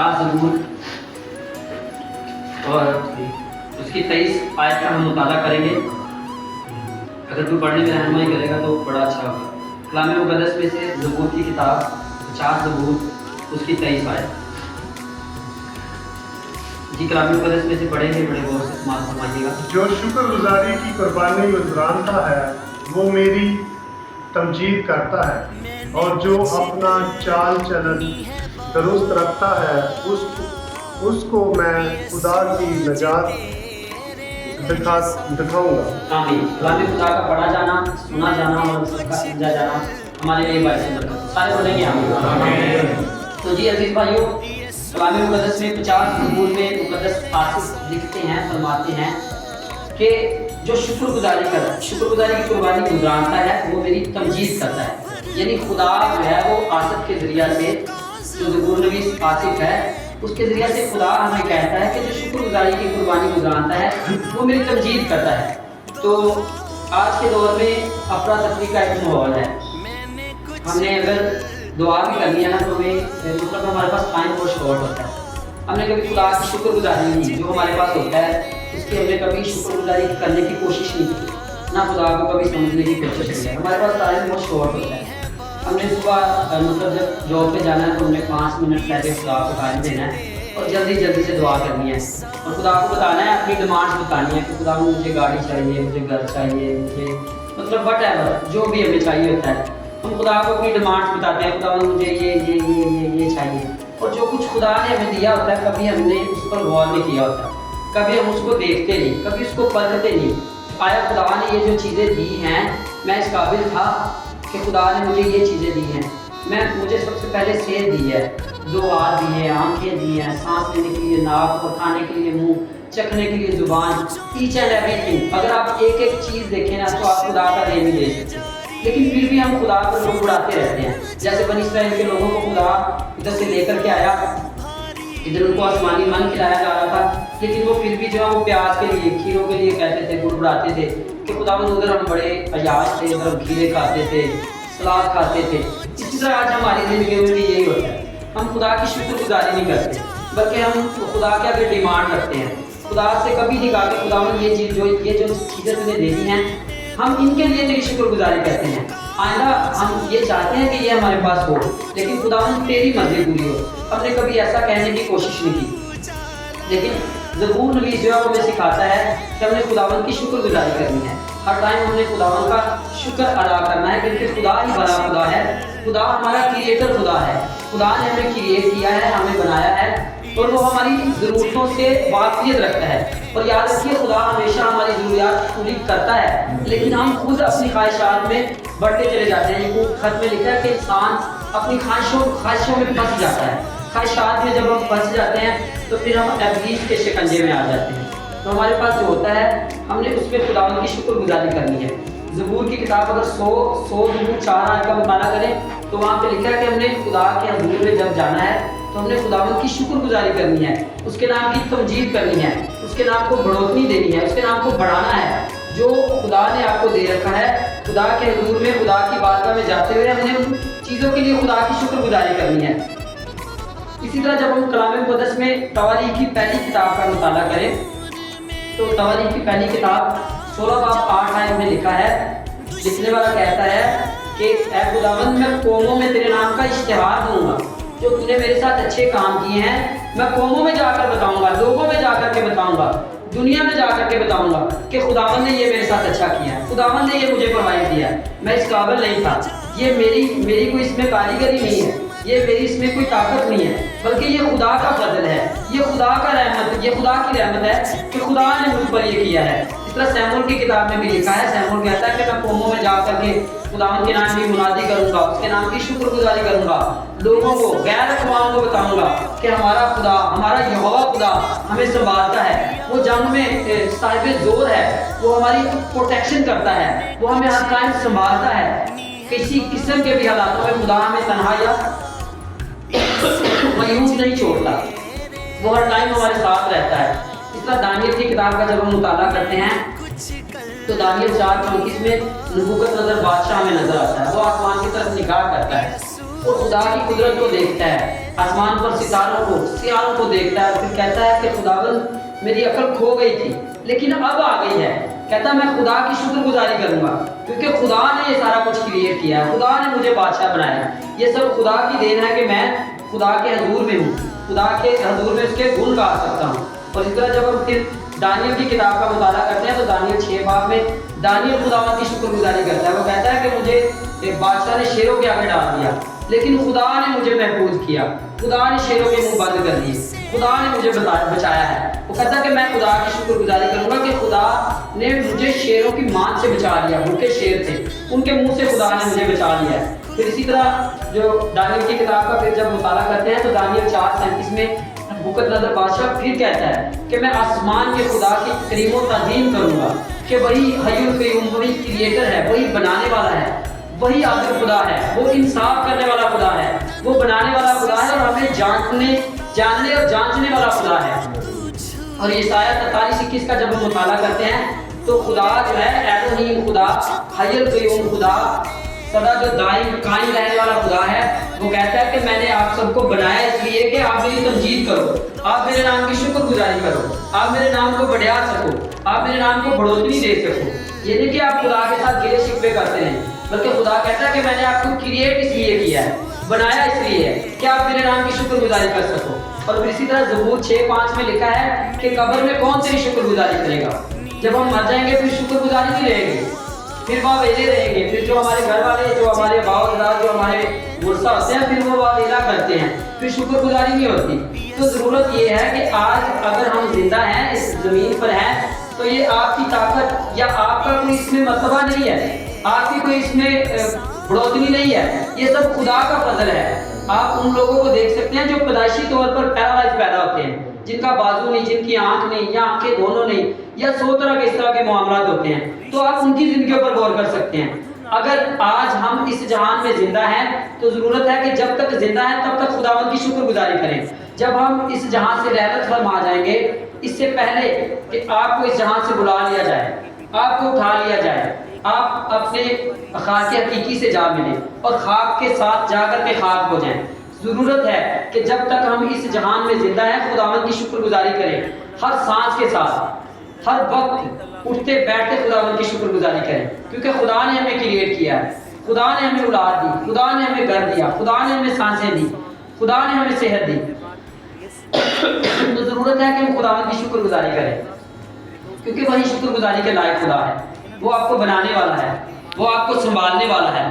50 ज़बूर और उसकी 23 आयत का हम मुताला करेंगे। अगर कोई पढ़ने में रहनुमाई करेगा तो बड़ा अच्छा होगा। कलाम मुक़द्दस में से ज़बूर की किताब 50 ज़बूर उसकी 23 आयत। जी कलाम मुक़द्दस में से पढ़ेंगे, बड़े गौर से इस्तेमाल फरमाइएगा। जो शुक्रगुजारी की कुर्बानी गुज़रानता है वो मेरी तमजीद करता है, और जो अपना चाल चलन दुरुस्त रखता है उसको मैं खुदा की नजात दिखाऊंगा। आमीन। कलाम खुदा का पढ़ा जाना, सुना जाना और उसका समझा जाना हमारे लिए बाइस बरकत। सारे बोलेंगे आमीन। तो जी अजीज भाइयों, कलाम मुक़द्दस में 50 ज़बूर में मुक़द्दस फासिल लिखते हैं, फरमाते हैं कि जो शुक्रगुजारी करता है, शुक्रगुजारी की कुर्बानी गुज़रानता है, वो मेरी तमजीद करता है। यानी खुदा जो है वो आसिफ के ज़रिया से, जो ज़बूर नवीस आसिफ है, उसके ज़रिया से खुदा हमें कहता है कि जो शुक्रगुजारी की कुर्बानी गुज़रानता है वो मेरी तमजीद करता है। तो आज के दौर में अफरा तफरी का एक माहौल है। हमने अगर दुआ भी करनी है ना तो हमें मतलब हमारे पास टाइम बहुत शॉर्ट होता है। हमने कभी खुदा की शुक्रगुजारी नहीं, जो हमारे पास होता है उसकी हमने कभी शुक्रगुजारी करने की कोशिश नहीं की, ना खुदा को कभी समझने की कोशिश की है। हमारे पास टाइम बहुत शॉर्ट होता है। हमने सुबह मतलब जब जॉब पे जाना है तो हमने 5 मिनट पहले खुदा को टाइम देना है और जल्दी जल्दी से दुआ करनी है और खुदा को बताना है, अपनी डिमांड्स बतानी है कि खुदा मुझे गाड़ी चाहिए, मुझे घर चाहिए, मुझे मतलब वट जो भी हमें चाहिए होता है हम खुदा को अपनी डिमांड्स बताते हैं। खुदा मुझे ये चाहिए, और जो कुछ खुदा ने हमें दिया होता है कभी हमने उस पर गौर नहीं किया होता, कभी हम उसको देखते नहीं, कभी उसको परखते नहीं। आया खुदा ने ये जो चीज़ें दी हैं, मैं इस काबिल था कि खुदा ने मुझे ये चीज़ें दी हैं। मुझे सबसे पहले सेहत दी है, 2 हाथ दिए हैं, आँखें दी हैं, सांस लेने के लिए नाक और खाने के लिए मुंह, चखने के लिए जुबान, ईच एंड एवरीथिंग। अगर आप एक एक चीज़ देखें ना तो आप खुदा का दे नहीं दे सकते, लेकिन फिर भी हम खुदा को लोग उड़ाते रहते हैं। जैसे बनी इस्राइल के लोगों को खुदा इधर से लेकर के आया, इधर उनको आसमानी मन खिलाया जा रहा था, लेकिन वो फिर भी जो है वो प्याज के लिए, खीरों के लिए कहते थे, गुड़गुड़ाते थे कि खुदा उधर हम बड़े अयाज थे, उधर हम खीरे खाते थे, सलाद खाते थे। इसी तरह आज हमारी ज़िंदगी में भी यही होता है। हम खुदा की शुक्रगुजारी नहीं करते, बल्कि हम खुदा के आगे डिमांड रखते हैं। खुदा से कभी नहीं कहा कि खुदा ये जो चीज़ें तुमने दे दी हैं, हम इनके लिए तेरी शुक्रगुजारी करते हैं। आइंदा हम ये चाहते हैं कि ये हमारे पास हो, लेकिन खुदावंद तेरी मर्जी पूरी हो। हमने कभी ऐसा कहने की कोशिश नहीं की, लेकिन ज़बूर नबी जो है वो हमें सिखाता है कि हमने खुदावंद की शुक्रगुजारी करनी है। हर टाइम हमने खुदावंद का शुक्र अदा करना है, क्योंकि खुदा ही बड़ा खुदा है। खुदा हमारा क्रिएटर खुदा है। खुदा ने हमें क्रिएट किया है, हमें बनाया है, और वो हमारी ज़रूरतों से वाकिफ़ियत रखता है। और याद रखिए, खुदा हमेशा हमारी ज़रूरियात पूरी करता है, लेकिन हम खुद अपनी ख्वाहिशात में बढ़ते चले जाते हैं। ये खत में लिखा है कि इंसान अपनी ख्वाहिशों में फंस जाता है। ख्वाहिशात में जब हम फंस जाते हैं तो फिर हम इब्लीस के शिकंजे में आ जाते हैं। तो हमारे पास जो होता है, हमने उस पर खुदावंद की शुक्रगुजारी करनी है। ज़बूर की किताब अगर 100 ज़बूर 4 आयत का मुताला करें तो वहाँ पे लिखा है कि हमने खुदा के हज़ूर में जब जाना है तो हमने खुदावंद की शुक्रगुजारी करनी है, उसके नाम की तमजीद करनी है, उसके नाम को बढ़ोतरी देनी है, उसके नाम को बढ़ाना है। जो खुदा ने आपको दे रखा है, खुदा के हज़ूर में, खुदा की बारगाह में जाते हुए हमने उन चीज़ों के लिए खुदा की शुक्रगुजारी करनी है। इसी तरह जब हम कलाम मुक़द्दस में तवारीख की पहली किताब का मुताला करें तो तवारीख की पहली किताब 16 बाब 8 आयत में लिखा है, लिखने वाला कहता है कि ऐ खुदावंद, मैं कौमों में तेरे नाम का इश्तिहार दूंगा। जो तूने मेरे साथ अच्छे काम किए हैं मैं कौमों में जाकर बताऊंगा, लोगों में जाकर के बताऊंगा, दुनिया में जाकर के बताऊंगा कि खुदावंद ने ये मेरे साथ अच्छा किया है, खुदावंद ने ये मुझे प्रोवाइड किया है। मैं इस काबिल नहीं था, ये मेरी कोई इसमें कारीगरी नहीं है, ये मेरी इसमें कोई ताकत नहीं है, बल्कि ये खुदा का फजल है, ये खुदा का रहमत, ये खुदा की रहमत है कि खुदा ने मुझ पर ये किया है। इस तरह सैमुअल की किताब में भी लिखा है, सैमुअल कहता है कि मैं कौमों में जाकर के खुदावंद के नाम की मुनादी करूंगा, उसके नाम की शुक्रगुजारी करूंगा, लोगों को, गैर अक़वाम को बताऊंगा कि हमारा खुदा, हमारा यहोवा खुदा हमें संभालता है, वो जंग में साहिब जोर है, वो हमारी प्रोटेक्शन करता है, वो हमें हर टाइम संभालता है। किसी किस्म के भी हालातों में खुदा हमें तन्हा या मायूस नहीं छोड़ता, वो हर टाइम हमारे साथ रहता है। इस तरह दानियल की किताब का जब हम मुताला करते हैं तो दानियल 4:34 में नबूकदनेस्सर बादशाह में नजर आता है। वो आसमान की तरफ निगाह करता है اور خدا کی قدرت کو دیکھتا ہے، آسمان پر سیاروں کو دیکھتا ہے، پھر کہتا ہے کہ خداوند میری عقل کھو گئی تھی لیکن اب آ گئی ہے، کہتا میں خدا کی شکر گزاری کروں گا کیونکہ خدا نے یہ سارا کچھ کریٹ کیا ہے، خدا نے مجھے بادشاہ بنایا ہے، یہ سب خدا کی دین ہے کہ میں خدا کے حضور میں ہوں، خدا کے حضور میں اس کے گن گا سکتا ہوں۔ اور اس طرح جب ہم پھر دانیل کی کتاب کا مطالعہ کرتے ہیں تو دانیل 6 باب میں دانیل خداوند کی شکر گزاری کرتا ہے، وہ کہتا ہے کہ مجھے ایک بادشاہ نے شیروں کے آگے ڈال دیا لیکن خدا نے مجھے محفوظ کیا، خدا نے شیروں کے منہ بند کر دیے، خدا نے مجھے بچایا ہے۔ وہ کہتا ہے کہ میں خدا کی شکر گزاری کروں گا کہ خدا نے مجھے شیروں کی مان سے بچا لیا، بھوکے شیر تھے ان کے منہ سے خدا نے مجھے بچا لیا ہے۔ پھر اسی طرح جو دانیل کی کتاب کا پھر جب مطالعہ کرتے ہیں تو دانیل 4:37 میں نبوکدنضر بادشاہ پھر کہتا ہے کہ میں آسمان کے خدا کی تکریم و تعظیم کروں گا کہ وہی حی القیوم، وہی کریٹر ہے، وہی بنانے والا ہے، وہی عادل خدا ہے، وہ انصاف کرنے والا خدا ہے، وہ بنانے والا خدا ہے اور ہمیں جاننے اور جانچنے والا خدا ہے۔ اور یسایہ 43:21 کا جب ہم مطالعہ کرتے ہیں تو خدا جو ہے الوہیم خدا، حی القیوم خدا، سدا جو دائم قائم رہنے والا خدا ہے، وہ کہتا ہے کہ میں نے آپ سب کو بنایا اس لیے کہ آپ میری تمجید کرو، آپ میرے نام کی شکر گزاری کرو، آپ میرے نام کو بڑھا سکو، آپ میرے نام کو بڑھوتری دے سکو۔ یہ نہیں کہ آپ خدا کے ساتھ گلے شکوے کرتے ہیں، بلکہ خدا کہتا ہے کہ میں نے آپ کو کریٹ اس لیے کیا ہے، بنایا اس لیے ہے کہ آپ میرے نام کی شکر گزاری کر سکو۔ اور پھر اسی طرح زبور 6:5 میں لکھا ہے کہ قبر میں کون تیری شکر گزاری کرے گا؟ جب ہم مر جائیں گے پھر شکر گزاری نہیں رہے گی، پھر وہاں ویلے رہیں گے، پھر جو ہمارے گھر والے، جو ہمارے باؤ داد، جو ہمارے ورثہ ہوتے ہیں پھر وہ ویلا کرتے ہیں، پھر شکر گزاری نہیں ہوتی۔ تو ضرورت یہ ہے کہ آج اگر ہم زندہ ہیں، اس زمین پر ہیں، تو یہ آپ کی طاقت یا آپ کا کوئی اس میں مرتبہ نہیں ہے، آپ کی کوئی اس میں بڑھوتری نہیں ہے، یہ سب خدا کا فضل ہے۔ آپ ان لوگوں کو دیکھ سکتے ہیں جو پیدائشی طور پر پیرالائز پیدا ہوتے ہیں، جن کا بازو نہیں، جن کی آنکھ نہیں یا آنکھیں دونوں نہیں، یا 100 طرح کے اس طرح کے معاملات ہوتے ہیں، تو آپ ان کی زندگیوں پر غور کر سکتے ہیں۔ اگر آج ہم اس جہان میں زندہ ہیں تو ضرورت ہے کہ جب تک زندہ ہیں تب تک خداوند کی شکر گزاری کریں۔ جب ہم اس جہان سے رحلت فرما جائیں گے، اس سے پہلے کہ آپ کو اس جہان سے بلا لیا جائے، آپ کو اٹھا لیا جائے، آپ اپنے خالق حقیقی سے جا ملیں اور خاک کے ساتھ جا کر کے خاک ہو جائیں۔ ضرورت ہے کہ جب تک ہم اس جہان میں زندہ ہیں خداوند کی شکر گزاری کریں، ہر سانس کے ساتھ، ہر وقت اٹھتے بیٹھتے خداوند کی شکر گزاری کریں، کیونکہ خدا نے ہمیں کریٹ کیا ہے، خدا نے ہمیں اولاد دی، خدا نے ہمیں گھر دیا، خدا نے ہمیں سانسیں دی، خدا نے ہمیں صحت دی۔ تو ضرورت ہے کہ ہم خداوند کی شکر گزاری کریں، کیونکہ وہی شکر گزاری کے لائق خدا ہے، وہ آپ کو بنانے والا ہے، وہ آپ کو سنبھالنے والا ہے،